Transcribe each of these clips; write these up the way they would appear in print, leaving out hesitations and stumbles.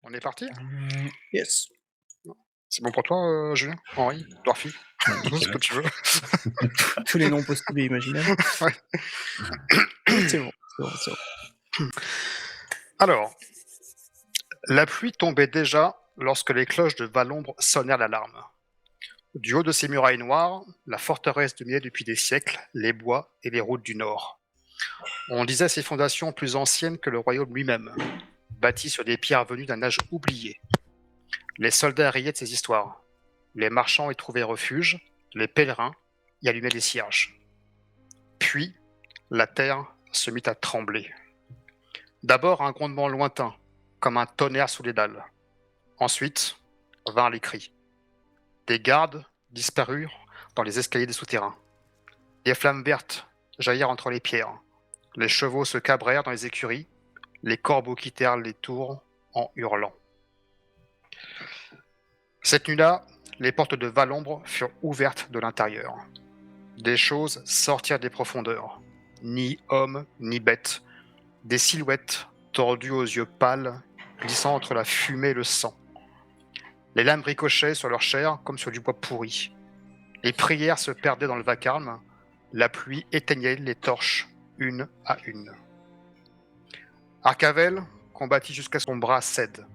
On est parti? Yes. C'est bon pour toi, Julien? Henri? Dorfi? Tout ce que Nickel. tu veux. Tous les noms possibles et imaginables. Ouais. C'est bon, c'est bon, c'est bon. Alors, la pluie tombait déjà lorsque les cloches de Valombre sonnèrent l'alarme. Du haut de ces murailles noires, la forteresse dominait depuis des siècles les bois et les routes du nord. On disait ses fondations plus anciennes que le royaume lui-même, bâti sur des pierres venues d'un âge oublié. Les soldats riaient de ces histoires. Les marchands y trouvaient refuge, les pèlerins y allumaient des cierges. Puis, la terre se mit à trembler. D'abord un grondement lointain, comme un tonnerre sous les dalles. Ensuite, vinrent les cris. Des gardes disparurent dans les escaliers des souterrains. Des flammes vertes jaillirent entre les pierres. Les chevaux se cabrèrent dans les écuries. Les corbeaux quittèrent les tours en hurlant. Cette nuit-là, les portes de Valombre furent ouvertes de l'intérieur. Des choses sortirent des profondeurs. Ni hommes, ni bêtes. Des silhouettes tordues aux yeux pâles, glissant entre la fumée et le sang. Les lames ricochaient sur leur chair comme sur du bois pourri. Les prières se perdaient dans le vacarme. La pluie éteignait les torches une à une. Arcavel combattit jusqu'à ce que son bras cède.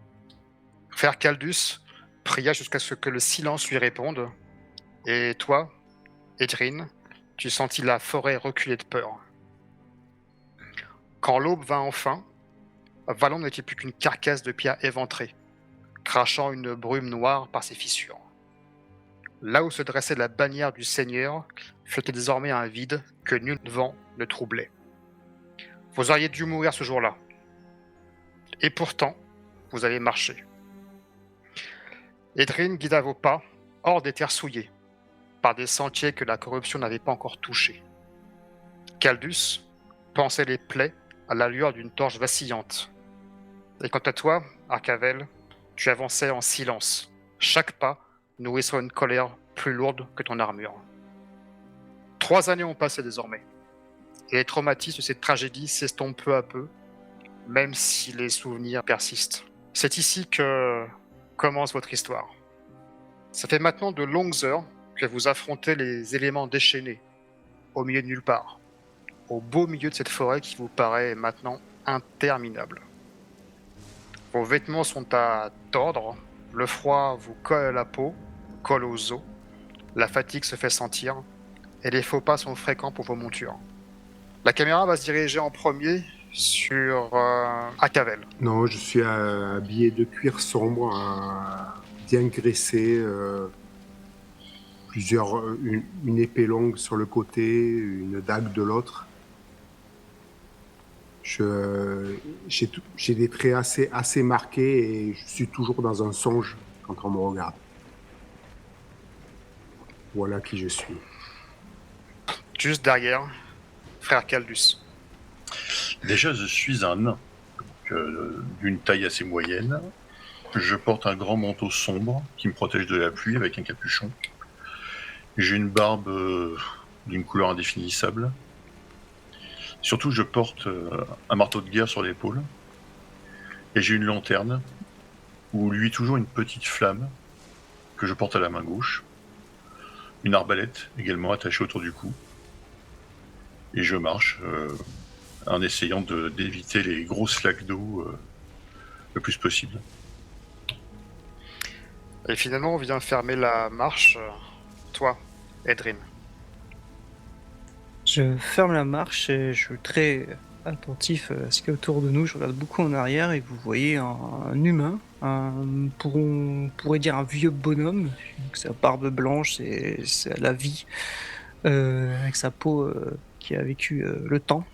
Frère Caldus pria jusqu'à ce que le silence lui réponde. Et toi, Edrine, tu sentis la forêt reculer de peur. Quand l'aube vint enfin, Valon n'était plus qu'une carcasse de pierre éventrée, crachant une brume noire par ses fissures. Là où se dressait la bannière du Seigneur, flottait désormais un vide que nul vent ne troublait. Vous auriez dû mourir ce jour-là. Et pourtant, vous avez marché. Edrine guida vos pas hors des terres souillées, par des sentiers que la corruption n'avait pas encore touchés. Caldus pansait les plaies à la lueur d'une torche vacillante. Et quant à toi, Arcavel, tu avançais en silence, chaque pas nourrissant une colère plus lourde que ton armure. 3 années ont passé désormais, et les traumatismes de cette tragédie s'estompent peu à peu, même si les souvenirs persistent. C'est ici que commence votre histoire. Ça fait maintenant de longues heures que vous affrontez les éléments déchaînés, au milieu de nulle part, au beau milieu de cette forêt qui vous paraît maintenant interminable. Vos vêtements sont à tordre, le froid vous colle à la peau, colle aux os, la fatigue se fait sentir, et les faux pas sont fréquents pour vos montures. La caméra va se diriger en premier sur Arcavel. Non, je suis habillé de cuir sombre, bien graissé, une épée longue sur le côté, une dague de l'autre. J'ai des traits assez marqués et je suis toujours dans un songe quand on me regarde. Voilà qui je suis. Juste derrière, frère Caldus. Déjà, je suis un nain, d'une taille assez moyenne. Je porte un grand manteau sombre qui me protège de la pluie avec un capuchon. J'ai une barbe d'une couleur indéfinissable. Surtout, je porte un marteau de guerre sur l'épaule. Et j'ai une lanterne où luit toujours une petite flamme que je porte à la main gauche. Une arbalète également attachée autour du cou. Et je marche en essayant d'éviter les grosses flaques d'eau le plus possible. Et finalement, on vient fermer la marche. Toi, Edrine. Je ferme la marche et je suis très attentif à ce qu'il y a autour de nous. Je regarde beaucoup en arrière et vous voyez un humain, on pourrait dire un vieux bonhomme, avec sa barbe blanche, c'est la vie, avec sa peau qui a vécu le temps,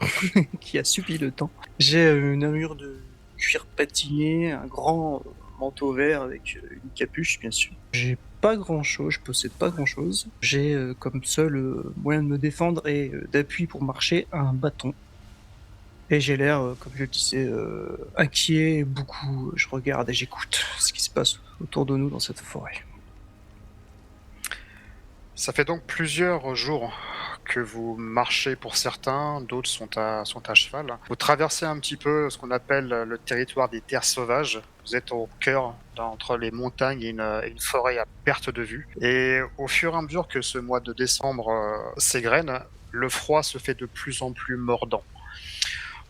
qui a subi le temps. J'ai une armure de cuir patiné, un grand manteau vert avec une capuche, bien sûr. J'ai pas grand chose, je possède pas grand chose. J'ai comme seul moyen de me défendre et d'appui pour marcher un bâton. Et j'ai l'air, comme je le disais, inquiet, beaucoup. Je regarde et j'écoute ce qui se passe autour de nous dans cette forêt. Ça fait donc plusieurs jours que vous marchez pour certains, d'autres sont à cheval. Vous traversez un petit peu ce qu'on appelle le territoire des terres sauvages, Vous êtes au cœur, entre les montagnes et une forêt à perte de vue. Et au fur et à mesure que ce mois de décembre s'égrène, le froid se fait de plus en plus mordant.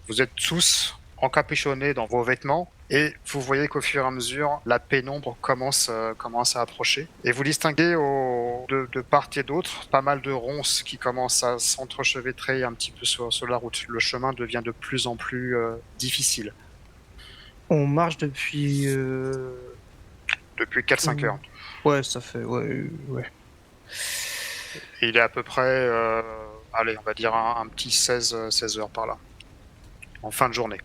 Vous êtes tous encapuchonnés dans vos vêtements et vous voyez qu'au fur et à mesure, la pénombre commence à approcher. Et vous distinguez de part et d'autre pas mal de ronces qui commencent à s'entrechevêtrer un petit peu sur la route. Le chemin devient de plus en plus difficile On marche depuis. depuis 4-5 heures. Ouais, ça fait. Ouais. Et il est à peu près, allez, on va dire un petit 16 heures par là, en fin de journée.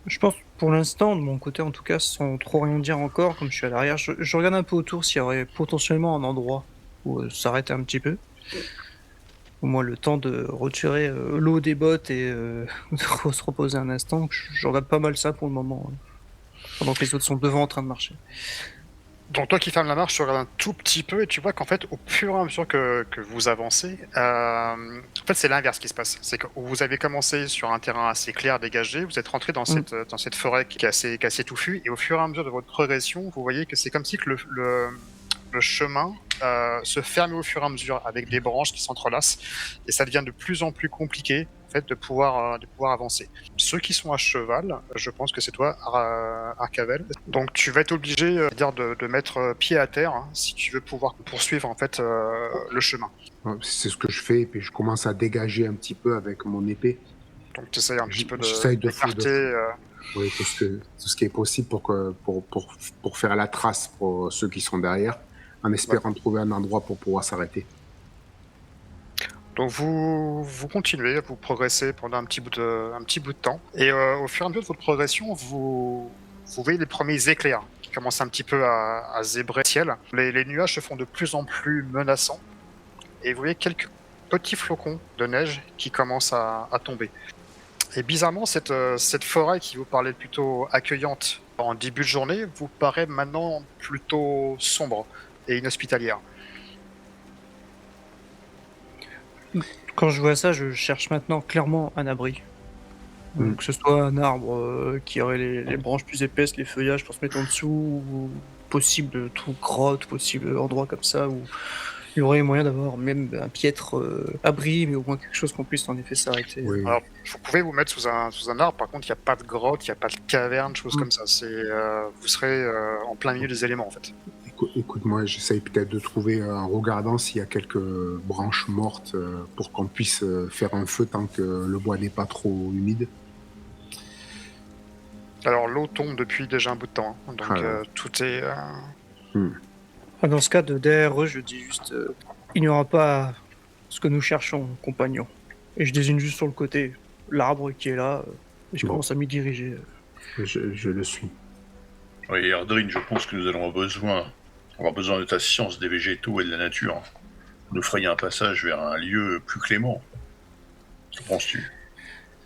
Je pense pour l'instant, de mon côté en tout cas, sans trop rien dire encore, comme je suis à l'arrière, je regarde un peu autour s'il y aurait potentiellement un endroit où s'arrêter un petit peu. Au moins le temps de retirer l'eau des bottes et de se reposer un instant. Je regarde pas mal ça pour le moment, pendant que les autres sont devant en train de marcher. Donc toi qui fermes la marche, tu regardes un tout petit peu et tu vois qu'en fait, au fur et à mesure que vous avancez, en fait c'est l'inverse qui se passe. C'est que vous avez commencé sur un terrain assez clair, dégagé, vous êtes rentré dans cette forêt qui est assez touffue, et au fur et à mesure de votre progression, vous voyez que c'est comme si que le chemin se ferme au fur et à mesure avec des branches qui s'entrelacent, et ça devient de plus en plus compliqué en fait de pouvoir avancer. Ceux qui sont à cheval, je pense que c'est toi, Arcavel. Donc tu vas être obligé de mettre pied à terre si tu veux pouvoir poursuivre en fait le chemin. Ouais, c'est ce que je fais, et puis je commence à dégager un petit peu avec mon épée. Donc tu essayes un petit peu J'essaye d'écarter. Oui, tout ce qui est possible pour faire la trace pour ceux qui sont derrière, en espérant trouver un endroit pour pouvoir s'arrêter. Donc vous continuez, vous progressez pendant un petit bout de temps, et au fur et à mesure de votre progression, vous voyez les premiers éclairs qui commencent un petit peu à zébrer le ciel. Les nuages se font de plus en plus menaçants, et vous voyez quelques petits flocons de neige qui commencent à tomber. Et bizarrement, cette forêt qui vous parlait plutôt accueillante en début de journée vous paraît maintenant plutôt sombre et inhospitalière. Quand je vois ça, je cherche maintenant clairement un abri. Que ce soit un arbre qui aurait les branches plus épaisses, les feuillages pour se mettre en dessous, ou possible tout grotte, possible endroit comme ça où il y aurait moyen d'avoir même un piètre abri, mais au moins quelque chose qu'on puisse en effet s'arrêter. Oui. Alors, vous pouvez vous mettre sous un arbre, par contre, il n'y a pas de grotte, il n'y a pas de caverne, choses comme ça. Vous serez en plein milieu des éléments, en fait. Écoute, moi, j'essaye peut-être de trouver, en regardant s'il y a quelques branches mortes pour qu'on puisse faire un feu tant que le bois n'est pas trop humide. Alors, l'eau tombe depuis déjà un bout de temps, donc tout est... Dans ce cas, derrière eux, je dis juste il n'y aura pas ce que nous cherchons, compagnon. Et je désigne juste sur le côté l'arbre qui est là, et je commence à m'y diriger. Je le suis. Oui, Erdrin, je pense que nous allons avoir besoin de ta science des végétaux et de la nature. Nous frayer un passage vers un lieu plus clément. Que penses-tu?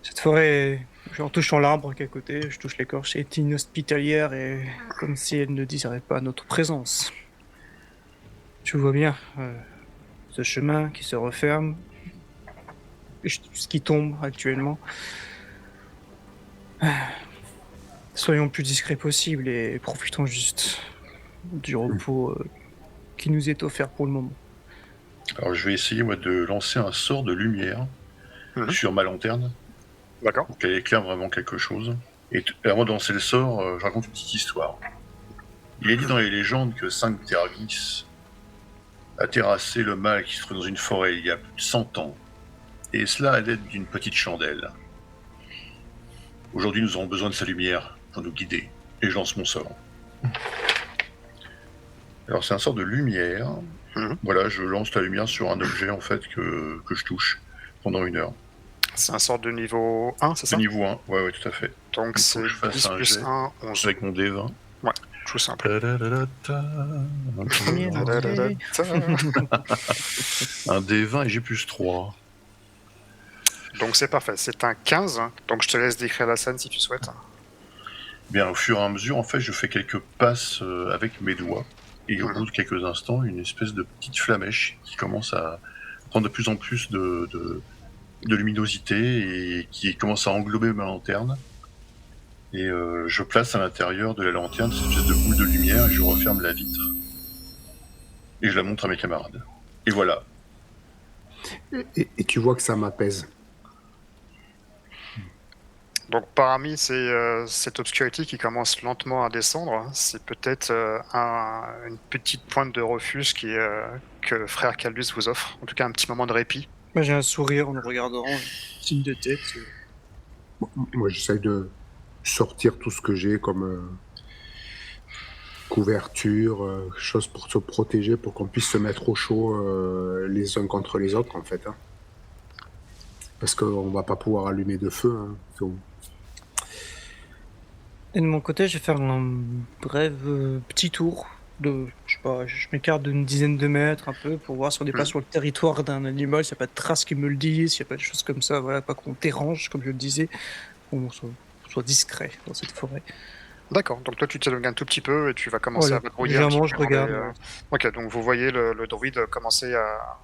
Cette forêt, en touchant l'arbre qui est à côté, je touche l'écorce, est inhospitalière et comme si elle ne désirait pas notre présence. Tu vois bien, ce chemin qui se referme, ce qui tombe actuellement. Soyons plus discrets possible et profitons juste du repos qui nous est offert pour le moment. Alors je vais essayer moi de lancer un sort de lumière sur ma lanterne. D'accord. Pour qu'elle éclaire vraiment quelque chose. Et avant de lancer le sort, je raconte une petite histoire. Il est dit dans les légendes que Sanctergis a terrassé le mal qui se trouve dans une forêt il y a plus de 100 ans. Et cela à l'aide d'une petite chandelle. Aujourd'hui, nous aurons besoin de sa lumière pour nous guider. Et je lance mon sort. Alors, c'est un sort de lumière. Voilà, je lance la lumière sur un objet, en fait, que je touche pendant 1 heure. C'est un sort de niveau 1, c'est ça? De niveau 1, ouais, tout à fait. Donc c'est 10 plus 1, 11. Avec mon D20. Ouais, tout simple. Un D20 et j'ai plus 3. Donc c'est parfait, c'est un 15, donc je te laisse décrire la scène si tu souhaites. Bien, au fur et à mesure, en fait, je fais quelques passes avec mes doigts, et au bout de quelques instants, une espèce de petite flamèche qui commence à prendre de plus en plus de luminosité et qui commence à englober ma lanterne. Et je place à l'intérieur de la lanterne cette espèce de boule de lumière et je referme la vitre. Et je la montre à mes camarades. Et voilà. Et tu vois que ça m'apaise. Donc parmi cette obscurité qui commence lentement à descendre, hein, c'est peut-être une petite pointe de refuge que frère Caldus vous offre. En tout cas, un petit moment de répit. Moi, j'ai un sourire en le regardant, signe de tête. Moi, j'essaye de sortir tout ce que j'ai comme couverture, choses pour se protéger, pour qu'on puisse se mettre au chaud les uns contre les autres, en fait. Hein. Parce qu'on va pas pouvoir allumer de feu. Hein. Et de mon côté, je vais faire un bref petit tour. Je sais pas, je m'écarte d'une dizaine de mètres un peu pour voir si on n'est pas sur le territoire d'un animal, s'il n'y a pas de traces qui me le disent, s'il n'y a pas de choses comme ça, voilà, pas qu'on dérange, comme je le disais, qu'on soit discret dans cette forêt. D'accord, donc toi tu t'éloignes un tout petit peu et tu vas commencer Voilà, à patrouiller un légèrement, petit je peu dans regarde. Ok, donc vous voyez le druide commencer à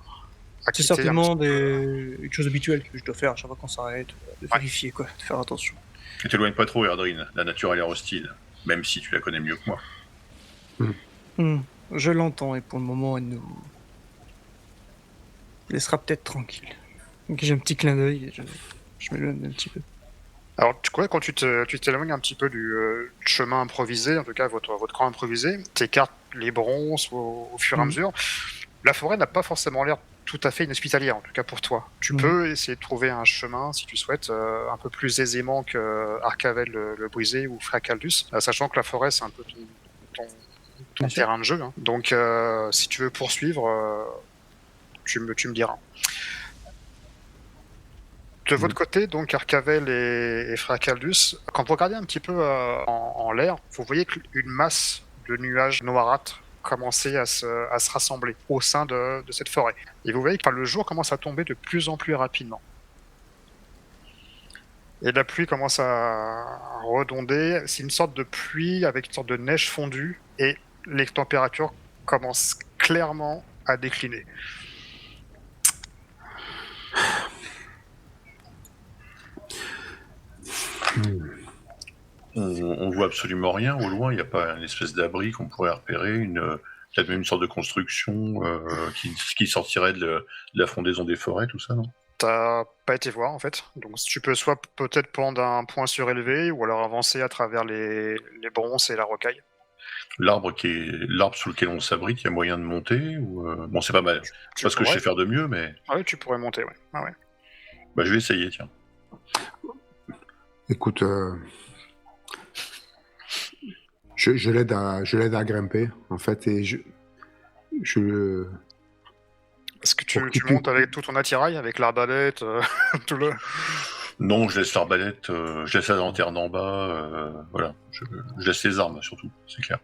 C'est quitter certainement un petit peu. une chose habituelle que je dois faire à chaque fois qu'on s'arrête, de vérifier, quoi, de faire attention. Tu t'éloignes pas trop, Erdrine. La nature a l'air hostile. Même si tu la connais mieux que moi. Je l'entends et pour le moment, elle nous laissera peut-être tranquille. Donc j'ai un petit clin d'œil et je m'éloigne un petit peu. Alors tu vois, quand tu t'éloignes un petit peu du chemin improvisé, en tout cas votre camp improvisé, t'écartes les bronzes au fur et à mesure. La forêt n'a pas forcément l'air tout à fait inhospitalière, en tout cas pour toi. Tu peux essayer de trouver un chemin, si tu souhaites, un peu plus aisément que Arcavel le Brisé ou Fracaldus, sachant que la forêt, c'est un peu ton terrain de jeu. Hein. Donc, si tu veux poursuivre, tu me diras. De votre côté, donc Arcavel et Fracaldus, quand vous regardez un petit peu en l'air, vous voyez qu'une masse de nuages noirâtres commencer à se rassembler au sein de cette forêt. Et vous voyez que le jour commence à tomber de plus en plus rapidement. Et la pluie commence à redonder. C'est une sorte de pluie avec une sorte de neige fondue et les températures commencent clairement à décliner. On voit absolument rien au loin. Il n'y a pas une espèce d'abri qu'on pourrait repérer, peut-être même une sorte de construction qui sortirait de la frondaison des forêts, tout ça, non? T'as pas été voir en fait, donc tu peux soit peut-être prendre un point surélevé ou alors avancer à travers les bronzes et la rocaille. L'arbre sur lequel on s'abrite, il y a moyen de monter ou Bon, c'est pas mal. C'est pas ce que je sais faire de mieux, mais. Ouais, tu pourrais monter, ouais. Ah ouais. Bah, je vais essayer, tiens. Écoute, je l'aide à grimper, en fait, et Est-ce que tu montes avec tout ton attirail, avec l'arbalète, tout le... Non, je laisse l'arbalète, je laisse la lanterne en bas, voilà. Je laisse les armes, surtout, c'est clair.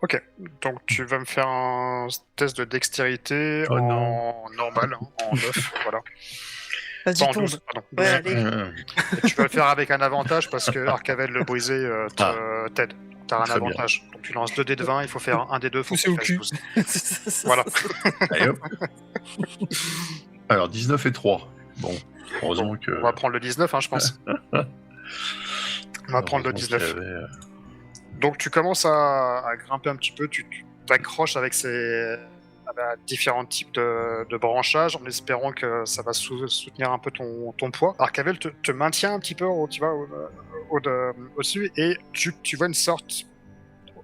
Ok, donc tu vas me faire un test de dextérité en normal, hein, en 9, voilà. Vas-y, en tombe. 12, pardon. Ouais, allez. Et tu vas le faire avec un avantage parce que Arcavel le Brisé t'aide. T'as un Très avantage. Donc tu lances 2 dés de 20, il faut faire un des deux, faut Pousser qu'il au fasse cul. 12. Voilà. Allez, hop. Alors, 19 et 3. Bon, heureusement que... On va prendre le 19, hein, je pense. On va prendre le 19. Donc tu commences à grimper un petit peu, tu t'accroches avec différents types de branchages en espérant que ça va soutenir un peu ton poids. Arcavel te maintient un petit peu au-dessus et tu vois une sorte,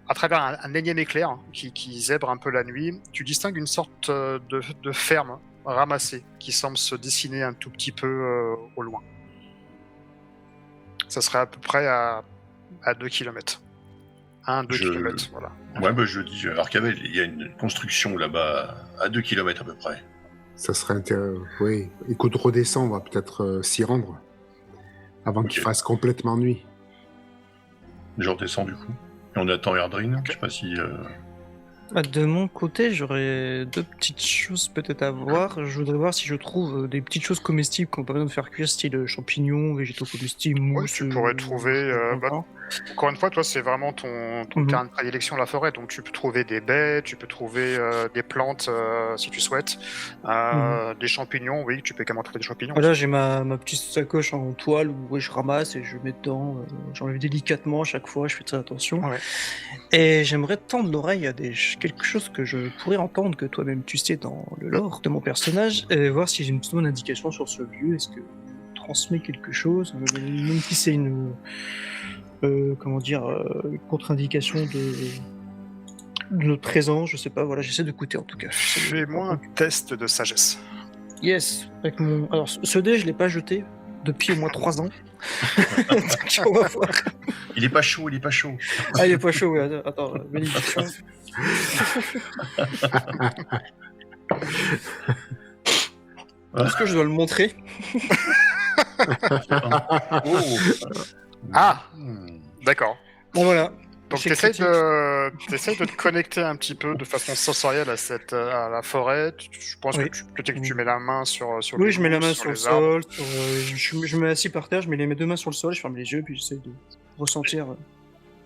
à travers un énième éclair qui zèbre un peu la nuit, tu distingues une sorte de ferme ramassée qui semble se dessiner un tout petit peu au loin. Ça serait à peu près à 2 km. 1-2 km, voilà. Ouais, bah je dis, Arcavel, il y a une construction là-bas à 2 km à peu près. Ça serait intéressant. Oui, écoute, redescends, on va peut-être s'y rendre. Avant qu'il fasse complètement nuit. Je redescends du coup. Et on attend Erdrine, je sais pas si... De mon côté, j'aurais deux petites choses peut-être à voir. Je voudrais voir si je trouve des petites choses comestibles qui ont pas besoin de faire cuire, style champignons, végétaux comestibles, Oui, mousse. tu pourrais trouver. Encore une fois, toi, c'est vraiment ton Mhm. terrain de prédilection, la forêt. Donc, tu peux trouver des baies, tu peux trouver des plantes si tu souhaites. Des champignons, oui, tu peux également trouver des champignons. Voilà, aussi. j'ai ma petite sacoche en toile où ouais, je ramasse et je mets dedans. J'enlève délicatement à chaque fois, je fais très attention. Ouais. Et j'aimerais tendre l'oreille à quelque chose que je pourrais entendre, que toi-même tu sais dans le lore de mon personnage, et voir si j'ai une petite bonne indication sur ce lieu. Est-ce que je transmets quelque chose, même si c'est une une contre-indication de notre présence, je sais pas, voilà, j'essaie d'écouter en tout cas. Fais-moi un test de sagesse. Yes, avec mon. Alors, ce dé, je l'ai pas jeté depuis au moins 3 ans. Donc, on va voir. Il est pas chaud, il est pas chaud. Ah, il est pas chaud, ouais. Attends, bénédiction. Est-ce que je dois le montrer? Oh. Ah, Hmm. d'accord. Bon, voilà. Donc, Échec t'essayes critique. de te connecter un petit peu de façon sensorielle à la forêt. Je pense Oui. que peut-être que tu mets la main sur Oui, les je mets la mousses, main sur le les arbres. sol. Je me mets assis par terre, je mets mes 2 mains sur le sol, je ferme les yeux, puis j'essaie de ressentir.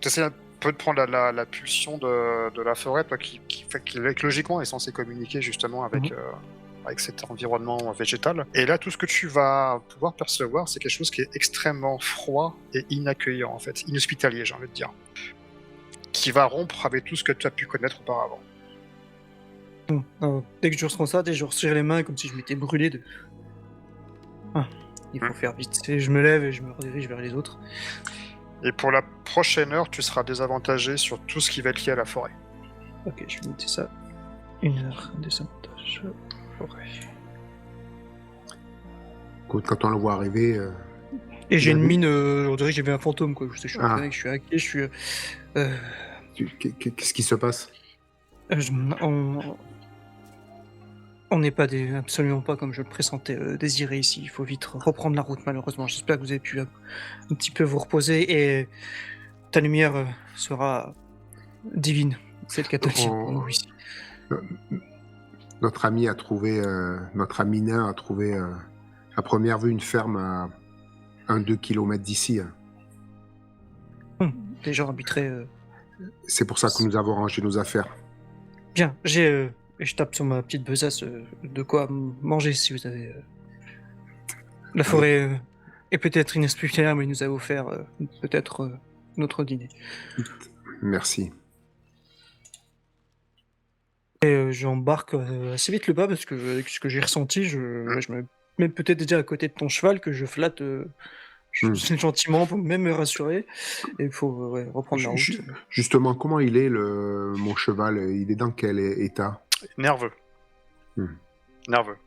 Tu essaies un peu de prendre la pulsion de la forêt, toi, qui logiquement est censé communiquer justement avec, Mhm. avec cet environnement végétal. Et là, tout ce que tu vas pouvoir percevoir, c'est quelque chose qui est extrêmement froid et inaccueillant, en fait, inhospitalier, j'ai envie de dire, qui va rompre avec tout ce que tu as pu connaître auparavant. Dès que je ressens ça, je resserre les mains comme si je m'étais brûlé de. Ah, il faut faire vite. Et je me lève et je me redirige vers les autres. Et pour la prochaine heure, tu seras désavantagé sur tout ce qui va être lié à la forêt. Ok, je vais noter ça. 1 heure désavantage. Forêt. Quand on le voit arriver, Et j'ai Il une avait- mine, on dirait que j'ai vu un fantôme, quoi. Je suis Ah. entraîné, je suis hacké, je suis. Euh, qu'est-ce qui se passe? je- on on n'est pas absolument pas comme je le pressentais désiré ici. Il faut vite reprendre la route, malheureusement. J'espère que vous avez pu un petit peu vous reposer et ta lumière sera divine. C'est le catholique pour nous ici. Notre ami notre ami nain a trouvé à première vue une ferme à 1-2 km d'ici. Les gens habiteraient. C'est pour ça que nous avons rangé nos affaires. Bien, et je tape sur ma petite besace de quoi manger si vous avez. La forêt est peut-être inhospitalière, mais il nous a offert peut-être notre dîner. Merci. Et j'embarque assez vite le pas parce que avec ce que j'ai ressenti, je me mets peut-être déjà à côté de ton cheval que je flatte gentiment pour même me rassurer. Et il faut reprendre la route. Justement, comment il est mon cheval? Il est dans quel état? Nerveux. Nerveux.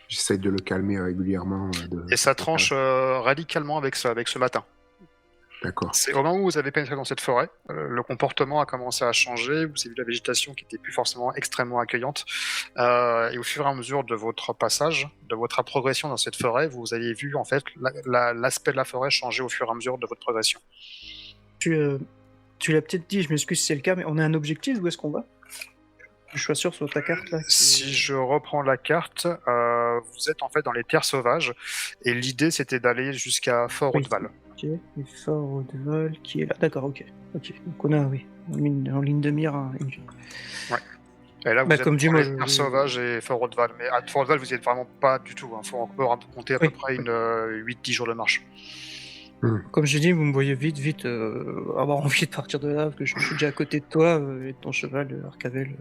J'essaie de le calmer régulièrement. Et ça tranche radicalement avec ce matin. D'accord. C'est au moment où vous avez pénétré dans cette forêt, le comportement a commencé à changer, vous avez vu la végétation qui était plus forcément extrêmement accueillante, et au fur et à mesure de votre passage, de votre progression dans cette forêt, vous avez vu en fait l'aspect de la forêt changer au fur et à mesure de votre progression. Tu l'as peut-être dit, je m'excuse si c'est le cas, mais on a un objectif, où est-ce qu'on va? Je suis sûr sur ta carte là. Si je reprends la carte, vous êtes en fait dans les terres sauvages, et l'idée c'était d'aller jusqu'à Fort Hautval. Ok, et Fort Hautval qui est là. D'accord, ok. Donc on a, oui, en ligne de mire. Ouais. Et là, vous êtes comme dit, dans moi, les terres sauvages et Fort Hautval. Mais à Fort Hautval, vous n'y êtes vraiment pas du tout. Il faut encore compter à peu près 8-10 jours de marche. Comme je dis, vous me voyez vite avoir envie de partir de là, parce que je suis déjà à côté de toi et de ton cheval, Arcavel,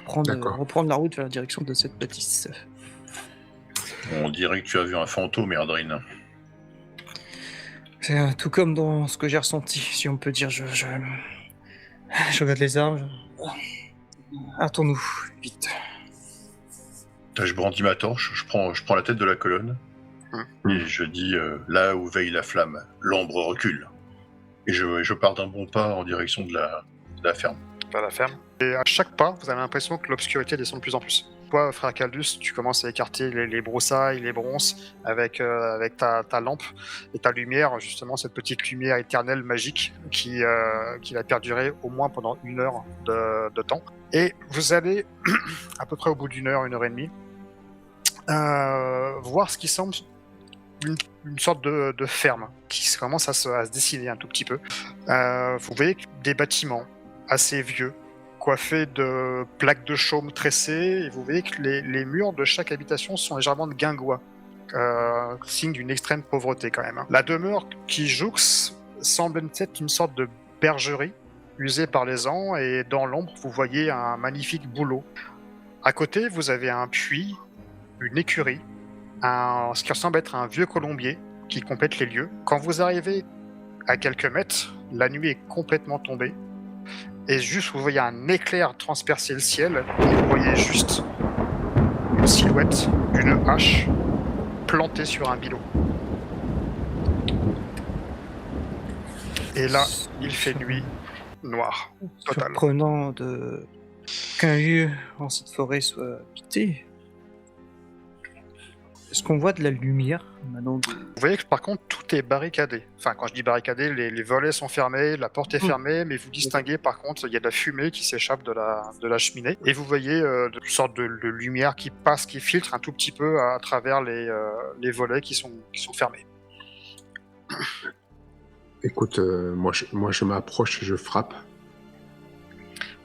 pour reprendre la route vers la direction de cette bâtisse. On dirait que tu as vu un fantôme, Erdrine. C'est tout comme dans ce que j'ai ressenti, si on peut dire. Je regarde les arbres. Hâtons-nous, vite. Je brandis ma torche, je prends la tête de la colonne, et je dis là où veille la flamme, l'ombre recule. Et je pars d'un bon pas en direction de la ferme. Vers la ferme. Et à chaque pas, vous avez l'impression que l'obscurité descend de plus en plus. Toi, frère Caldus, tu commences à écarter les broussailles, les bronces avec ta lampe et ta lumière, justement cette petite lumière éternelle magique qui va perdurer au moins pendant 1 heure de temps. Et vous allez, à peu près au bout d'1 heure, 1 heure et demie, voir ce qui semble une sorte de ferme qui commence à se dessiner un tout petit peu. Vous voyez des bâtiments assez vieux, coiffés de plaques de chaume tressées, et vous voyez que les murs de chaque habitation sont légèrement de guingois, signe d'une extrême pauvreté quand même. Hein. La demeure qui jouxte semble être une sorte de bergerie usée par les ans, et dans l'ombre, vous voyez un magnifique bouleau. À côté, vous avez un puits, une écurie, ce qui ressemble être un vieux colombier qui complète les lieux. Quand vous arrivez à quelques mètres, la nuit est complètement tombée, et juste vous voyez un éclair transpercer le ciel, et vous voyez juste une silhouette d'une hache plantée sur un billot. Et là, il fait nuit noire, totale. Surprenant qu'un lieu en cette forêt soit habité. Est-ce qu'on voit de la lumière maintenant Vous voyez que par contre tout est barricadé. Enfin, quand je dis barricadé, les volets sont fermés, la porte est fermée, mais vous distinguez par contre, il y a de la fumée qui s'échappe de la cheminée, et vous voyez une sorte de lumière qui passe, qui filtre un tout petit peu à travers les volets qui sont fermés. Écoute, moi je m'approche et je frappe.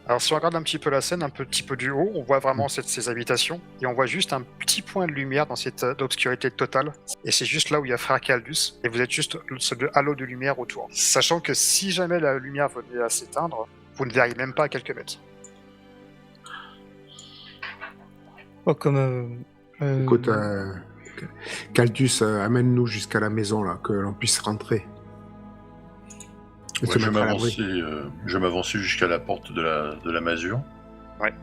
Alors si on regarde un petit peu la scène, un petit peu du haut, on voit vraiment ces habitations, et on voit juste un petit point de lumière dans cette obscurité totale, et c'est juste là où il y a frère Caldus, et vous êtes juste ce halo de lumière autour. Sachant que si jamais la lumière venait à s'éteindre, vous ne verriez même pas à quelques mètres. Oh, comme... Écoute, Caldus, amène-nous jusqu'à la maison, là, que l'on puisse rentrer. Et Ouais, se je vais mettre à l'abri. m'avancer jusqu'à la porte de la masure. Ouais.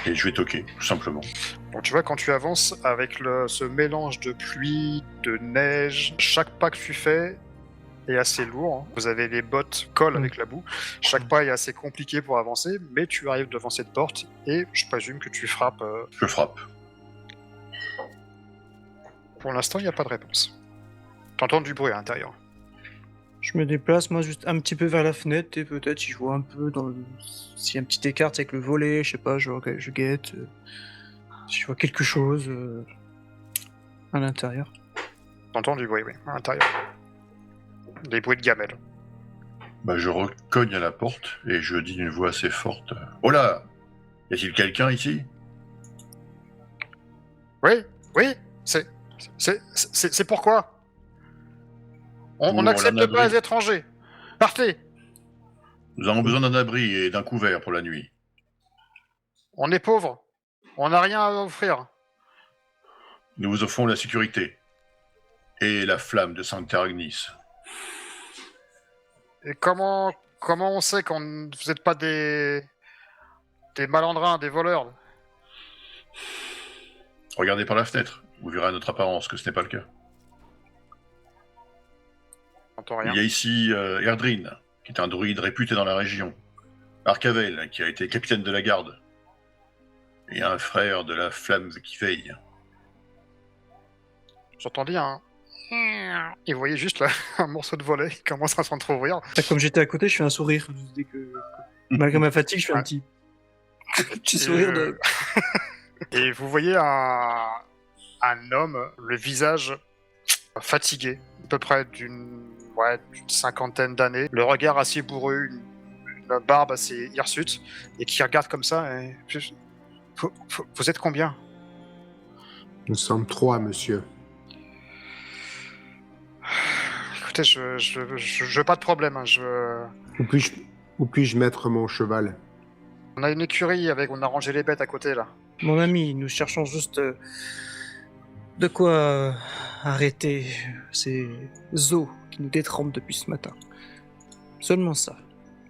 Et je vais toquer, tout simplement. Bon, tu vois, quand tu avances avec ce mélange de pluie, de neige, chaque pas que tu fais est assez lourd. Hein. Vous avez les bottes collent avec la boue. Chaque pas est assez compliqué pour avancer, mais tu arrives devant cette porte et je présume que tu frappes. Je frappe. Pour l'instant, il n'y a pas de réponse. T'entends du bruit à l'intérieur. Je me déplace, moi, juste un petit peu vers la fenêtre, et peut-être si je vois un peu s'il y a un petit écart avec le volet, je sais pas, je guette. Si je vois quelque chose à l'intérieur. T'entends du bruit, oui, à l'intérieur. Des bruits de gamelles. Bah, je recogne à la porte et je dis d'une voix assez forte. Oh là! Y a-t-il quelqu'un ici? Oui, c'est pourquoi on n'accepte un pas abri. les étrangers. Partez. Nous avons besoin d'un abri et d'un couvert pour la nuit. On est pauvres. On n'a rien à offrir. Nous vous offrons la sécurité et la flamme de Sainte Agnis. Et comment on sait que vous n'êtes pas des malandrins, des voleurs? Regardez par la fenêtre, vous verrez à notre apparence que ce n'est pas le cas. J'entends rien. Il y a ici Erdrin, qui est un druide réputé dans la région. Arcavel, qui a été capitaine de la garde. Et un frère de la flamme qui veille. J'entends dire et vous voyez juste là, un morceau de volet qui commence à s'entrouvrir. Comme j'étais à côté, je fais un sourire. Dès que... Malgré ma fatigue, je fais un petit sourire de... Et vous voyez un homme, le visage fatigué, à peu près d'une cinquantaine d'années, le regard assez bourru, une barbe assez hirsute, et qui regarde comme ça. Et... Vous êtes combien? Nous sommes 3, monsieur. Écoutez, je veux pas de problème. Hein, Où puis-je mettre mon cheval? On a une écurie on a rangé les bêtes à côté là. Mon ami, nous cherchons juste de quoi arrêter ces eaux qui nous détrempent depuis ce matin. Seulement ça.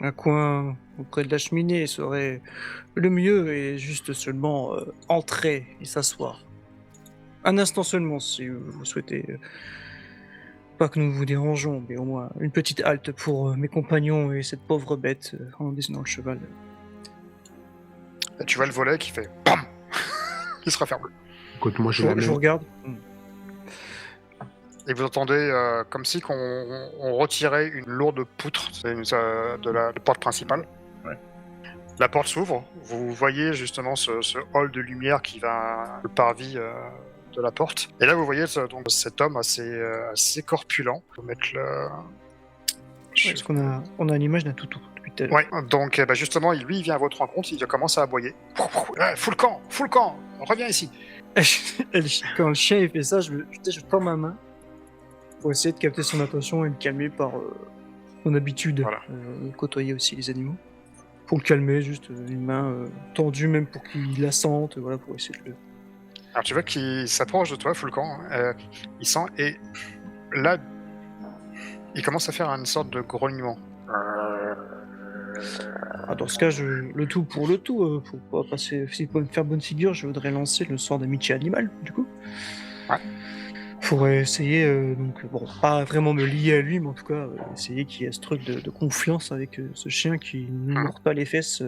Un coin auprès de la cheminée serait le mieux, et juste seulement entrer et s'asseoir. Un instant seulement si vous souhaitez. Pas que nous vous dérangeons, mais au moins une petite halte pour mes compagnons et cette pauvre bête en descendant le cheval. Et tu vois le volet qui fait BAM. il se referme. Écoute, moi, j'ai Je, la je même. regarde. Et vous entendez comme si on retirait une lourde poutre de la porte principale. Ouais. La porte s'ouvre, vous voyez justement ce hall de lumière qui va le parvis de la porte. Et là, vous voyez donc cet homme assez corpulent. Je vais mettre le... Est-ce qu'on a l'image d'un toutou depuis tout à l'heure. Ouais, donc justement, lui, il vient à votre rencontre, il commence à aboyer. Fous le camp, reviens ici. Quand le chien il fait ça, je tends ma main pour essayer de capter son attention et le calmer par mon habitude. Voilà. Côtoyer aussi les animaux. Pour le calmer, juste une main tendue, même pour qu'il la sente, voilà, pour essayer de le... Alors tu vois qu'il s'approche de toi, Foulcan, il sent, et là, il commence à faire une sorte de grognement. Ah, dans ce cas, le tout pour le tout, pour pas passer, si pour me faire bonne figure, je voudrais lancer le sort d'amitié animale, du coup. Ouais. Pour essayer, donc, bon, pas vraiment me lier à lui, mais en tout cas, essayer qu'il y ait ce truc de confiance avec ce chien qui ne mord pas les fesses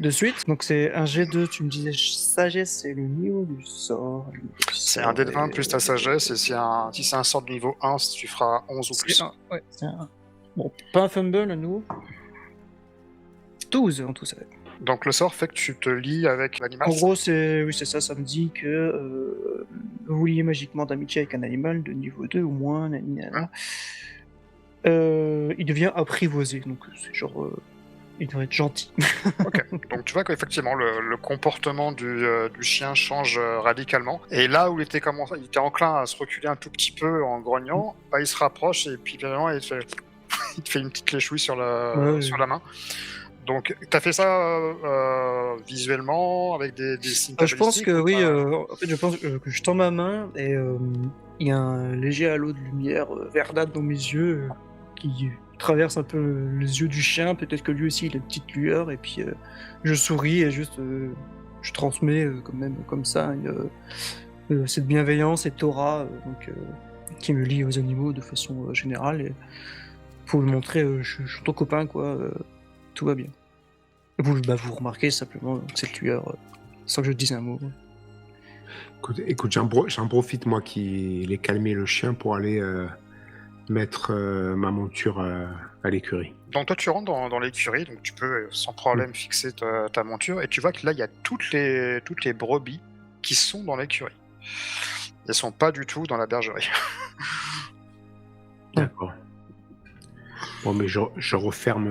de suite. Donc c'est un G2, tu me disais sagesse, c'est le niveau du sort. C'est un dé de 20 plus ta sagesse, et si c'est un sort de niveau 1, tu feras 11 ou plus. Ouais, c'est un... Bon, pas un fumble à nouveau. 12 en tout ça. Donc le sort fait que tu te lies avec l'animal. En gros, oui, c'est ça, ça me dit que vous liez magiquement d'amitié avec un animal de niveau 2 ou moins, il devient apprivoisé, donc c'est genre... il devrait être gentil. Ok, donc tu vois qu'effectivement le comportement du chien change radicalement. Et là où il était enclin à se reculer un tout petit peu en grognant, bah, il se rapproche et puis finalement il te fait une petite léchouille sur la main. Donc t'as fait ça visuellement avec des signes Je pense cabalistiques que ou oui, pas en fait je pense que je tends ma main et il y a un léger halo de lumière verdâtre dans mes yeux qui traverse un peu les yeux du chien, peut-être que lui aussi il a une petite lueur, et puis je souris et juste je transmets quand même comme ça cette bienveillance, cette aura qui me lie aux animaux de façon générale, et pour lui montrer je suis ton copain quoi, tout va bien. Vous remarquez simplement cette lueur sans que je dise un mot. Écoute, j'en profite, moi, qui l'ai calmé le chien pour aller mettre ma monture à l'écurie. Donc toi tu rentres dans l'écurie, donc tu peux sans problème fixer ta monture, et tu vois que là il y a toutes les brebis qui sont dans l'écurie. Elles sont pas du tout dans la bergerie. D'accord. Bon, mais je referme,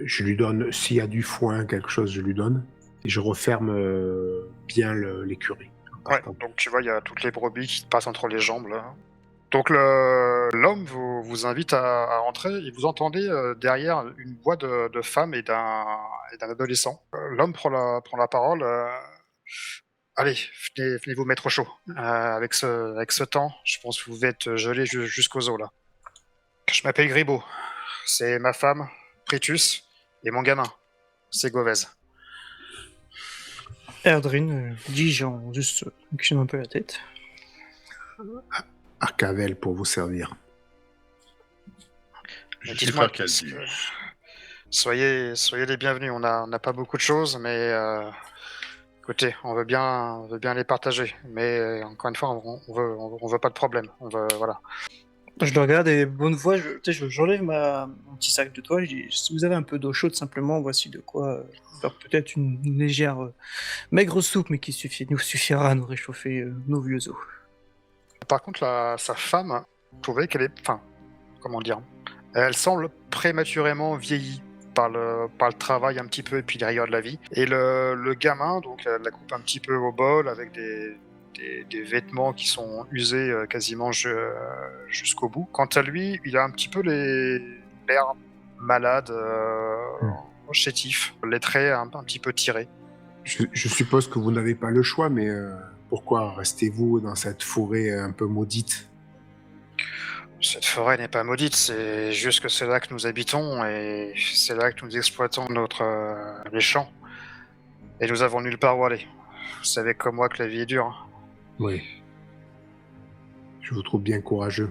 je lui donne, s'il y a du foin, quelque chose, je lui donne, et je referme bien l'écurie. Ouais, donc tu vois, il y a toutes les brebis qui te passent entre les jambes, là. Donc l'homme vous invite à rentrer, et vous entendez derrière une voix de femme et d'un adolescent. L'homme prend la parole. Allez, venez vous mettre au chaud. Avec ce temps, je pense que vous êtes gelé jusqu'aux os, là. Je m'appelle Gribaud. C'est ma femme, Pritus, et mon gamin, c'est Govez. Erdrin, dis-je en juste inclinant un peu la tête. Arcavel pour vous servir. Je suis Dites-moi, frère Caldius. soyez les bienvenus. On n'a pas beaucoup de choses, mais écoutez, on veut bien les partager. Mais encore une fois, on veut pas de problème. Voilà. Je le regarde et bonne voix, j'enlève mon petit sac de toile. Je dis, si vous avez un peu d'eau chaude, simplement, voici de quoi faire peut-être une légère maigre soupe, mais qui nous suffira à nous réchauffer nos vieux os. Par contre, sa femme, vous trouvez qu'elle est, enfin, comment dire, elle semble prématurément vieillie par le travail un petit peu et puis les rigueurs de la vie. Et le gamin, donc, elle la coupe un petit peu au bol avec des vêtements qui sont usés quasiment jusqu'au bout. Quant à lui, il a un petit peu l'air malade, chétif, les traits un petit peu tirés. Je suppose que vous n'avez pas le choix, mais pourquoi restez-vous dans cette forêt un peu maudite? Cette forêt n'est pas maudite, c'est juste que c'est là que nous habitons et c'est là que nous exploitons les champs. Et nous avons nulle part où aller. Vous savez comme moi que la vie est dure. Oui. Je vous trouve bien courageux.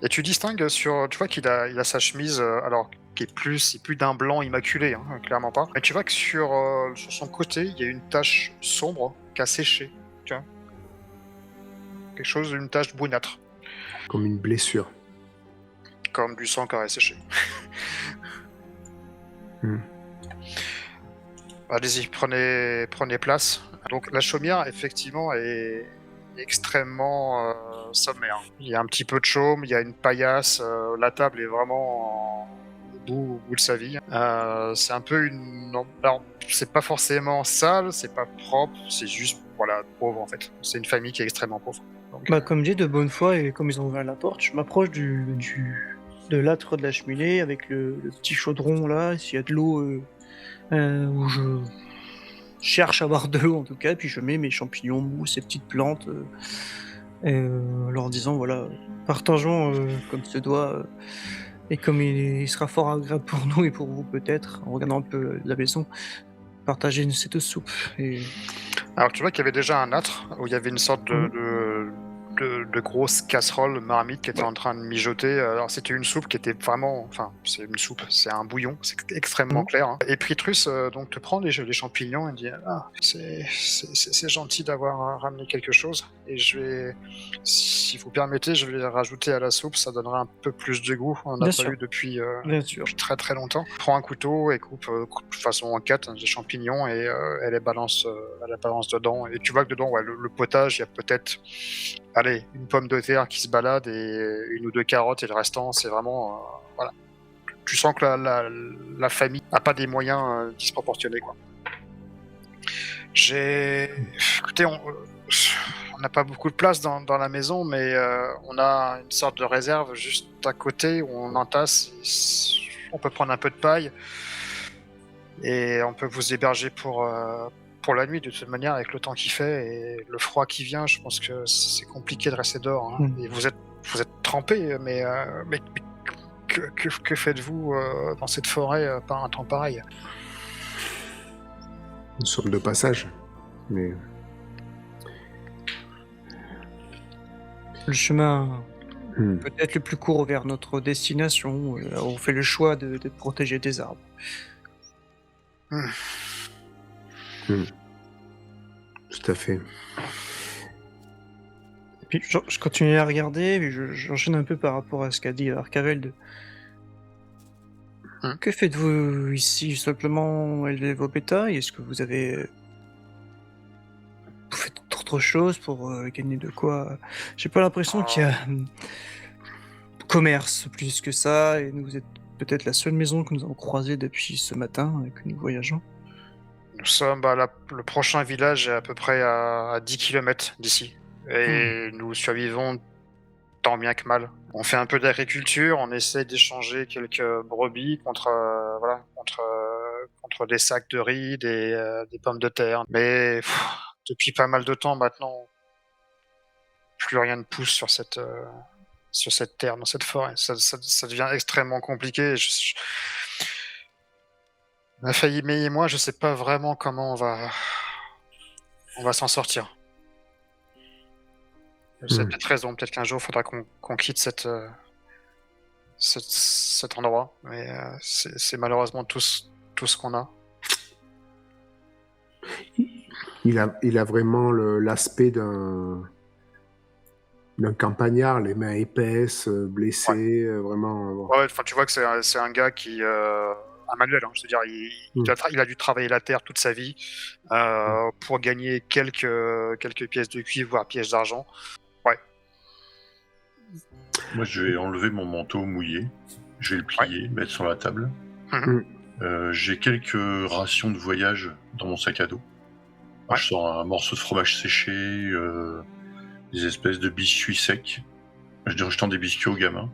Et tu distingues tu vois qu'il a sa chemise, alors qui est plus d'un blanc immaculé, hein, clairement pas. Mais tu vois que sur son côté, il y a une tache sombre qui a séché, tu vois. Quelque chose, une tache brunâtre, Comme une blessure. comme du sang qui aurait séché. Allez-y, prenez place. Donc la chaumière, effectivement, est extrêmement sommaire. Il y a un petit peu de chaume, il y a une paillasse, la table est vraiment au bout de sa vie. C'est un peu une... Alors, c'est pas forcément sale, c'est pas propre, c'est juste, voilà, pauvre en fait. C'est une famille qui est extrêmement pauvre. Donc, Bah, comme dit, de bonne foi, et comme ils ont ouvert la porte, je m'approche de l'âtre de la cheminée avec le petit chaudron là, s'il y a de l'eau, où je cherche à avoir de l'eau en tout cas, puis je mets mes champignons mous, ces petites plantes, leur disant voilà, partageons comme se doit, et comme il sera fort agréable pour nous et pour vous peut-être, en regardant un peu la maison, partager cette soupe. Et Alors tu vois qu'il y avait déjà un âtre où il y avait une sorte de grosse casserole marmite qui était en train de mijoter. Alors c'était une soupe qui était vraiment... Enfin, c'est une soupe, c'est un bouillon, c'est extrêmement clair. Hein. Et Pritrus donc te prend les champignons et dit « Ah, c'est gentil d'avoir ramené quelque chose. Et je vais, si vous permettez, je vais les rajouter à la soupe, ça donnera un peu plus de goût. On n'a Bien pas sûr. eu depuis... bien sûr. depuis très très longtemps. Prends un couteau et coupe de façon en 4 des champignons et elle les balance dedans. Et tu vois que dedans, ouais, le potage, il y a peut-être, allez, une pomme de terre qui se balade et une ou deux carottes et le restant, c'est vraiment, voilà. Tu sens que la famille n'a pas des moyens disproportionnés, quoi. Écoutez, on n'a pas beaucoup de place dans la maison, mais on a une sorte de réserve juste à côté où on entasse. On peut prendre un peu de paille et on peut vous héberger pour la nuit. De toute manière, avec le temps qu'il fait et le froid qui vient, je pense que c'est compliqué de rester dehors. Hein. Et vous êtes trempés, mais que faites-vous dans cette forêt par un temps pareil? Nous sommes de passage. Mais Le chemin hmm, peut-être le plus court vers notre destination, on fait le choix de protéger des arbres. tout à fait. Et puis je continue à regarder, puis j'enchaîne un peu par rapport à ce qu'a dit Arcavel. Que faites-vous ici? Simplement élever vos bétails? Est-ce que vous faites autre chose pour gagner de quoi? J'ai pas l'impression qu'il y a commerce plus que ça, et vous êtes peut-être la seule maison que nous avons croisée depuis ce matin et que nous voyageons. Nous sommes le prochain village est à peu près à 10 km d'ici. Et nous survivons tant bien que mal. On fait un peu d'agriculture, on essaie d'échanger quelques brebis contre des sacs de riz, des pommes de terre. Mais depuis pas mal de temps maintenant, plus rien ne pousse sur cette terre, dans cette forêt. Ça devient extrêmement compliqué. Ma famille et moi, je sais pas vraiment comment on va s'en sortir. Vous avez peut-être raison, peut-être qu'un jour, il faudra qu'on quitte cet endroit. Mais c'est malheureusement tout ce qu'on a. Il a vraiment l'aspect d'un campagnard, les mains épaisses, blessé, vraiment. Ouais, enfin, tu vois que c'est un gars qui... un manuel, hein, je veux dire, il a dû travailler la terre toute sa vie pour gagner quelques pièces de cuivre, voire pièces d'argent. Ouais. Moi, je vais enlever mon manteau mouillé, je vais le plier, mettre sur la table. J'ai quelques rations de voyage dans mon sac à dos. Ouais. Je sors un morceau de fromage séché, des espèces de biscuits secs. Je tends des biscuits aux gamins.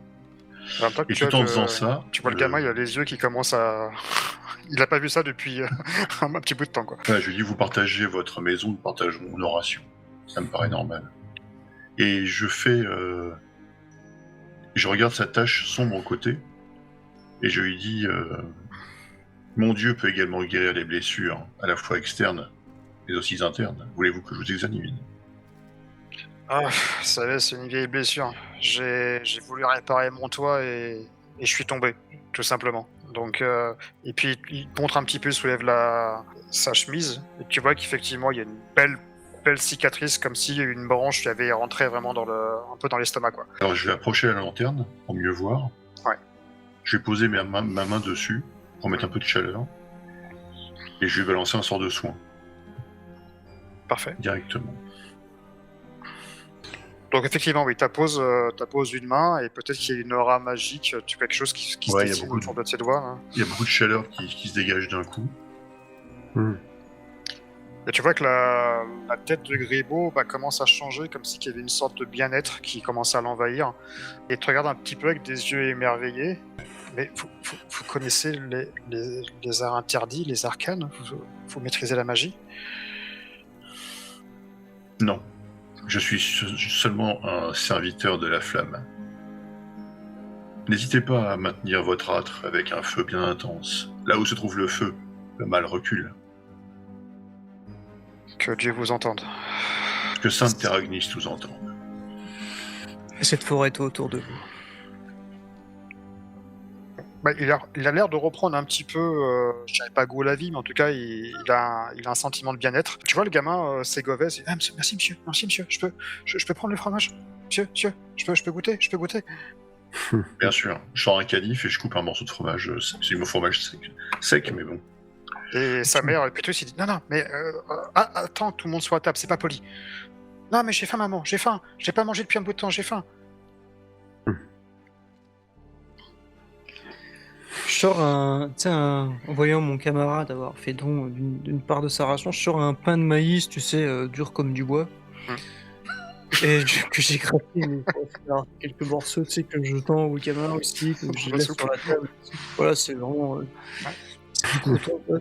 Et tout en faisant ça... Tu vois le gamin, il a les yeux qui commencent à... il a pas vu ça depuis un petit bout de temps, quoi. Ouais, je lui dis, vous partagez votre maison, nous partageons nos rations. Ça me paraît normal. Et je fais... Je regarde sa tache sombre au côté, et je lui dis, mon Dieu peut également guérir les blessures, à la fois externes, mais aussi internes. Voulez-vous que je vous examine? Ah, vous savez, c'est une vieille blessure. J'ai voulu réparer mon toit et je suis tombé, tout simplement. Donc, et puis il te montre un petit peu, soulève sa chemise, et tu vois qu'effectivement il y a une belle cicatrice, comme si une branche lui avait rentré vraiment un peu dans l'estomac, quoi. Alors je vais approcher la lanterne pour mieux voir. Ouais. Je vais poser ma main dessus pour mettre un peu de chaleur. Et je vais balancer un sort de soin Parfait. directement. Donc effectivement, oui, t'apposes une main, et peut-être qu'il y a une aura magique, quelque chose qui Ouais, se il y a dessine beaucoup autour de ses doigts. Hein. Il y a beaucoup de chaleur qui se dégage d'un coup. Et tu vois que la tête de Gribaud commence à changer, comme si il y avait une sorte de bien-être qui commence à l'envahir. Et te regarde un petit peu avec des yeux émerveillés. Mais vous connaissez les arts interdits, les arcanes, vous maîtrisez la magie? Non, je suis seulement un serviteur de la flamme. N'hésitez pas à maintenir votre âtre avec un feu bien intense. Là où se trouve le feu, le mal recule. Que Dieu vous entende. Que Sainte Théragniste vous entende. Et cette forêt est autour de vous. Il a l'air de reprendre un petit peu, je dirais pas goût à la vie, mais en tout cas, il a un sentiment de bien-être. Tu vois, le gamin s'égovait, il dit, ah, merci monsieur, je peux prendre le fromage? Monsieur, je peux goûter? Bien sûr, je sors un canif et je coupe un morceau de fromage. C'est mon fromage sec, mais bon. Et sa mère, Petrus, il dit, non, mais attends que tout le monde soit à table, c'est pas poli. Non, mais j'ai faim, maman, j'ai faim, j'ai pas mangé depuis un bout de temps, j'ai faim. Je sors en voyant mon camarade avoir fait don d'une part de sa ration, je sors un pain de maïs, tu sais, dur comme du bois. Et que j'ai gratté pour faire quelques morceaux, tu sais, que je tends au camarade aussi, que je laisse sur la table. Voilà, c'est vraiment... c'est du coton, quoi.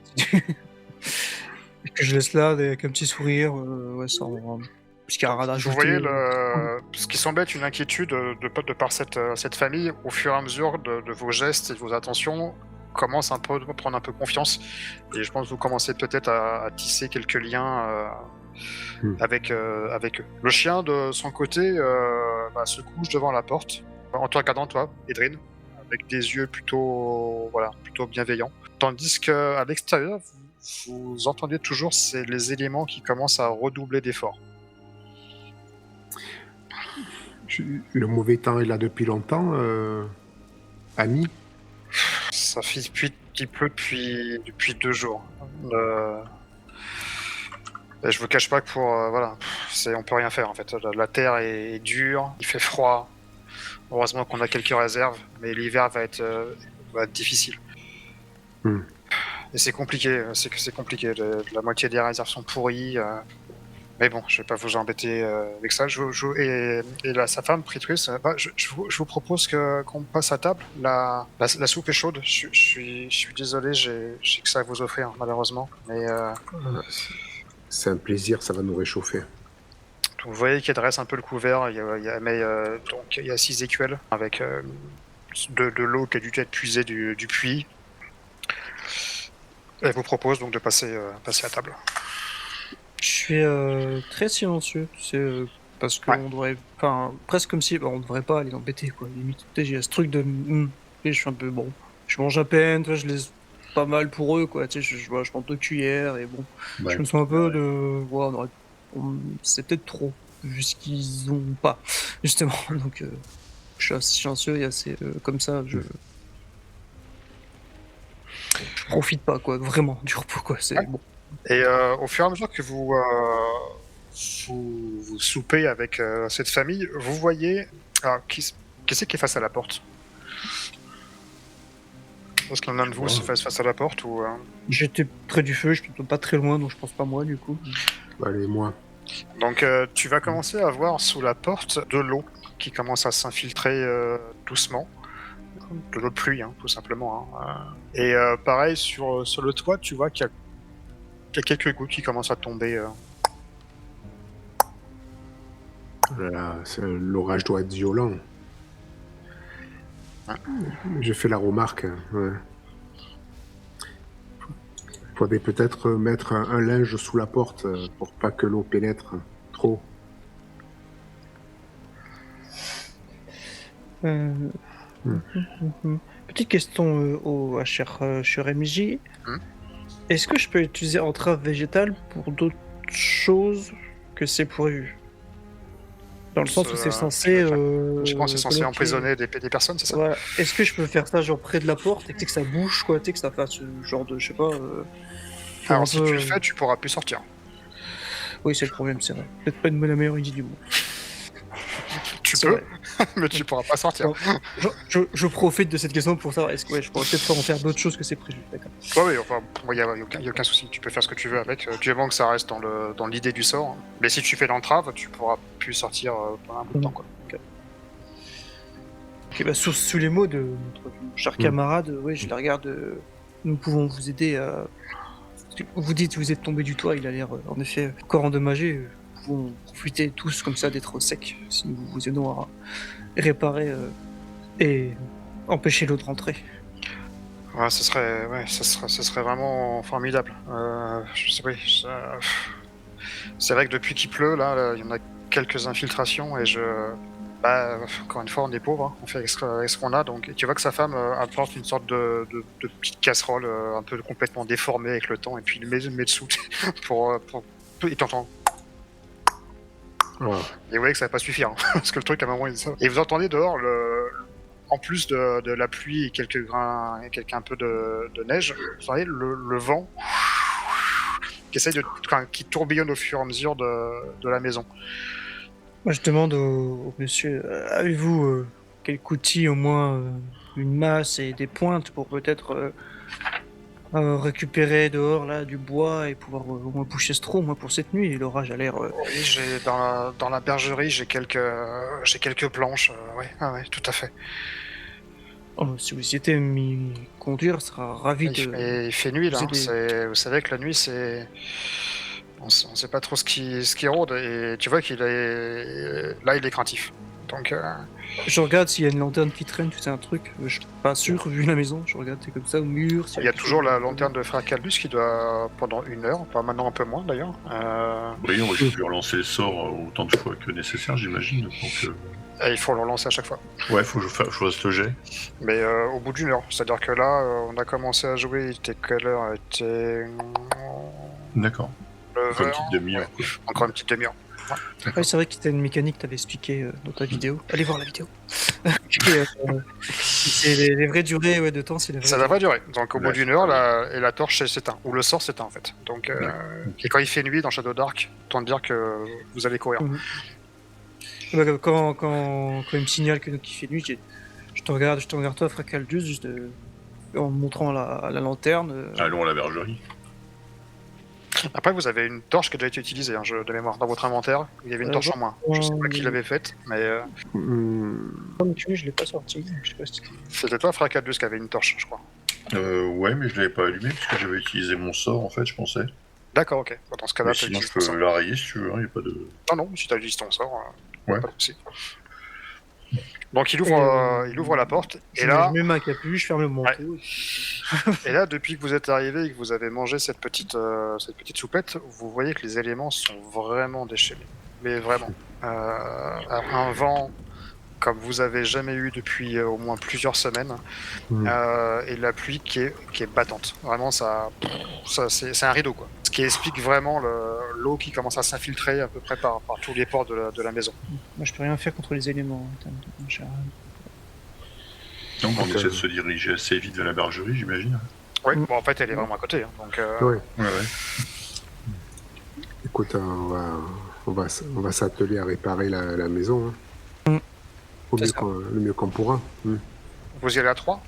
Et que je laisse là avec un petit sourire, ouais, sans... Parce qu'il y a un radar Vous voyez ce qui semble être une inquiétude de par cette famille, au fur et à mesure de vos gestes et de vos attentions, commence un peu à prendre un peu confiance. Et je pense que vous commencez peut-être à tisser quelques liens avec eux. Le chien, de son côté, se couche devant la porte, en te regardant, toi, Edrine, avec des yeux plutôt bienveillants. Tandis qu'à l'extérieur, vous entendez toujours les éléments qui commencent à redoubler d'efforts. Le mauvais temps est là depuis longtemps, ami? Ça fait qu'il pleut depuis 2 jours. Et je vous cache pas que on peut rien faire en fait. La terre est dure, il fait froid. Heureusement qu'on a quelques réserves, mais l'hiver va être difficile. Et c'est compliqué, c'est compliqué. La moitié des réserves sont pourries. Mais bon, je vais pas vous embêter avec ça. Et là, sa femme, Pritrus, je vous propose qu'on passe à table. La soupe est chaude. Je suis désolé, j'ai que ça à vous offrir, malheureusement. Mais c'est un plaisir, ça va nous réchauffer. vous voyez qu'il dresse un peu le couvert. Donc il y a 6 écuelles avec de l'eau qui a dû être puisée du puits. Elle vous propose donc de passer à table. Je suis très silencieux, tu sais, parce qu'on devrait... Enfin, presque comme si... on devrait pas les embêter, quoi. Limite, tu sais, j'ai ce truc de... Et je suis un peu... Bon, je mange à peine, tu vois, je laisse pas mal pour eux, quoi. Tu sais, je prends 2 cuillères, et bon... Ouais. Je me sens un peu de... Ouais, c'est peut-être trop, vu ce qu'ils ont pas, justement. Donc, je suis assez silencieux et assez... comme ça, je profite pas, quoi, vraiment, du repos, quoi. C'est bon. Et au fur et à mesure que vous soupez avec cette famille, vous voyez... Alors, qui c'est qui est face à la porte? Est-ce que l'un de vous se face à la porte ou J'étais près du feu, je suis pas très loin, donc je pense pas moi, du coup. Allez, moi. Donc tu vas commencer à voir sous la porte de l'eau qui commence à s'infiltrer doucement. De l'eau de pluie, hein, tout simplement. Hein. Et pareil, sur le toit, tu vois qu'il y a quelques gouttes qui commencent à tomber. Voilà, l'orage doit être violent. Ouais. J'ai fait la remarque. Ouais. Faudrait peut-être mettre un linge sous la porte pour pas que l'eau pénètre trop. Petite question au cher MJ. Hmm. Est-ce que je peux utiliser entrave végétale pour d'autres choses que c'est prévu? Dans le sens où c'est censé. Je pense que c'est censé bloquer- emprisonner des personnes, c'est ça? Voilà. Est-ce que je peux faire ça genre près de la porte et que ça bouge quoi, tu sais, que ça fasse genre de, je sais pas. Pour Alors un si peu, tu le fais, tu pourras plus sortir. Oui, c'est le problème, c'est vrai. Peut-être pas la meilleure idée du monde. Tu C'est peux, vrai. mais tu pourras pas sortir. Bon, je profite de cette question pour savoir est-ce que je pourrais peut-être en faire d'autres choses que c'est prévu. D'accord. Ouais, oui, enfin, il n'y a aucun souci. Tu peux faire ce que tu veux avec, du moment que ça reste dans l'idée du sort. Mais si tu fais l'entrave, tu pourras plus sortir pendant un bout de temps, quoi. Ok, bah, sous les mots de notre cher camarade, oui, je la regarde. Nous pouvons vous aider à. Vous dites que vous êtes tombé du toit, il a l'air en effet encore endommagé. Nous pouvons profiter tous comme ça d'être secs si nous vous aidons à réparer et empêcher l'eau de rentrer. Ouais, ce serait vraiment formidable. Je sais pas, c'est vrai que depuis qu'il pleut, là, il y en a quelques infiltrations et bah, encore une fois, on est pauvres, hein. On fait avec ce qu'on a. Donc, tu vois que sa femme apporte une sorte de petite casserole un peu complètement déformée avec le temps et puis il le met dessous pour il t'entend. Voilà. Et vous voyez que ça va pas suffire, hein, parce que le truc à un moment il dit ça. Et vous entendez dehors en plus de la pluie et quelques grains, et un peu de neige, vous entendez le vent qui tourbillonne au fur et à mesure de la maison. Moi, je demande au monsieur, avez-vous quelques outils, au moins une masse et des pointes pour peut-être récupérer dehors là du bois et pouvoir au moins boucher ce trou, au moins pour cette nuit. Et l'orage a l'air. Oui, dans la bergerie, j'ai quelques planches. Ouais, ouais, tout à fait. Oh, si vous y étiez m'y conduire, je serai ravi Il fait nuit là. vous aider. Vous savez que la nuit, on sait pas trop ce qui rôde et tu vois qu'il est là, il est craintif. Donc Je regarde s'il y a une lanterne qui traîne, tu sais, un truc. Je suis pas sûr, vu la maison. Je regarde, c'est comme ça, au mur. il y a toujours la lanterne de frère Caldus qui doit pendant 1 heure, pas maintenant un peu moins d'ailleurs. Oui, on risque de relancer le sort autant de fois que nécessaire, j'imagine. Donc, Et il faut le relancer à chaque fois. ouais, faut que je fasse le jet. Mais au bout d'1 heure. C'est-à-dire que là, on a commencé à jouer, il était quelle heure? Il était D'accord. Encore une petite demi-heure. Quoi. Encore une petite demi-heure. Ouais, c'est vrai que c'était une mécanique que t'avais expliqué dans ta vidéo. Allez voir la vidéo. C'est les vraies durées de temps, c'est les vraies Ça durées. devrait durer. Donc au bout Ouais, d'1 heure, la torche s'éteint. Ou le sort s'éteint en fait. Donc, et quand il fait nuit dans Shadow Dark, autant dire que vous allez courir. Bah, quand il me signale qu'il fait nuit, je te regarde toi, frère Caldus, juste en me montrant la lanterne. Allons à la bergerie. Après, vous avez une torche qui a déjà été utilisée, hein, de mémoire. Dans votre inventaire, il y avait une torche en moins. Je sais pas qui l'avait faite, mais Je l'ai pas sorti. Je sais pas si c'était toi, frère Caldus, qui avait une torche, je crois. Ouais, mais je l'avais pas allumé parce que j'avais utilisé mon sort en fait, je pensais. D'accord, ok. Bon, dans ce cas-là, Mais sinon, je peux la rayer si tu veux, y a pas de. Non, si t'as utilisé ton sort, Ouais. pas de souci. Donc il ouvre la porte, et là, je mets ma capuche, je ferme le manteau. et là, depuis que vous êtes arrivé et que vous avez mangé cette petite soupette, vous voyez que les éléments sont vraiment déchaînés. Mais vraiment. Un vent comme vous avez jamais eu depuis au moins plusieurs semaines, et la pluie qui est battante. Vraiment, ça c'est un rideau, quoi. Ce qui explique vraiment l'eau qui commence à s'infiltrer à peu près par tous les pores de la maison. Moi, je peux rien faire contre les éléments. Donc, on essaie de se diriger assez vite vers la bergerie, j'imagine. Oui, bon, en fait, elle est vraiment à côté. Hein, donc, Ouais. Ouais. Écoute, on va s'atteler à réparer la maison. Hein. Le mieux qu'on pourra. Vous y allez à 3?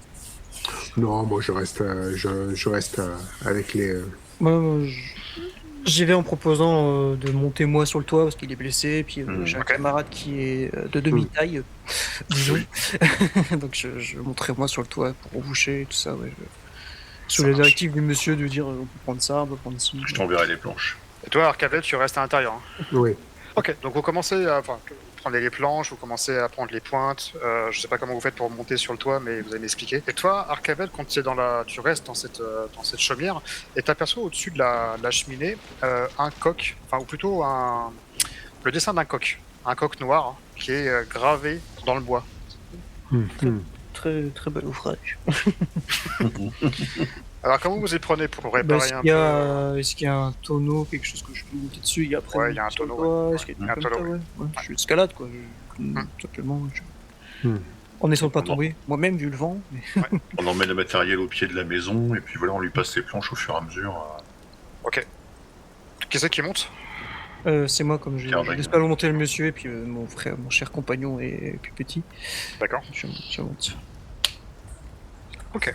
Non, moi je reste avec les. Moi, j'y vais en proposant de monter moi sur le toit parce qu'il est blessé, puis j'ai un camarade qui est de demi-taille, disons. Donc je monterai moi sur le toit pour reboucher et tout ça. Ouais. Sous la directive du monsieur de dire on peut prendre ça, on peut prendre ci. Je t'enverrai les planches. Et toi, Arcavel, tu restes à l'intérieur. Hein. Oui. Ok, donc vous commencez à prendre les planches, vous commencez à prendre les pointes. Je sais pas comment vous faites pour monter sur le toit, mais vous allez m'expliquer. Et toi, Arcavel, quand tu restes dans cette chaumière, et t'aperçois au-dessus de la cheminée un coq, ou plutôt le dessin d'un coq, un coq noir qui est gravé dans le bois. très, très bel ouvrage. Alors, comment vous y prenez pour Bah, réparer est-ce un qu'il y peu a, est-ce qu'il y a un tonneau, quelque chose que je peux monter dessus? Il y a après Ouais, il y a un sur le tonneau, toit, ouais. est-ce qu'il y a Il y a des un trucs comme tonneau, ça, ouais. Je escalade, quoi. Simplement, Hmm. en essayant de pas Non. tomber. Moi-même, vu le vent. Mais... On emmène le matériel au pied de la maison, et puis voilà, on lui passe les planches au fur et à mesure. Ok. Qui c'est qui monte? C'est moi, comme je Cardingue. laisse pas monter le monsieur, et puis mon frère, mon cher compagnon est plus petit. D'accord. Je monte. Ok.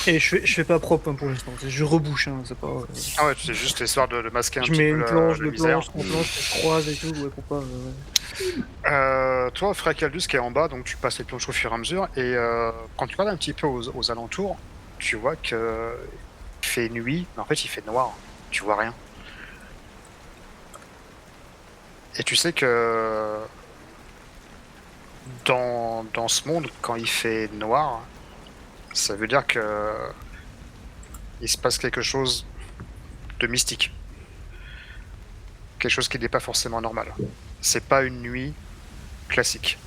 Et je fais pas propre pour l'instant, je rebouche, c'est pas... Ah ouais, c'est juste histoire de masquer un je petit mets peu une la, planche, la deux misère. planches, trois planches, je croise et tout, ouais, pour pas... Toi, frère Caldus qui est en bas, donc tu passes les planches au fur et à mesure, et quand tu regardes un petit peu aux alentours, tu vois que il fait nuit, mais en fait il fait noir, tu vois rien. Et tu sais que dans ce monde, quand il fait noir, ça veut dire que il se passe quelque chose de mystique. Quelque chose qui n'est pas forcément normal. C'est pas une nuit classique.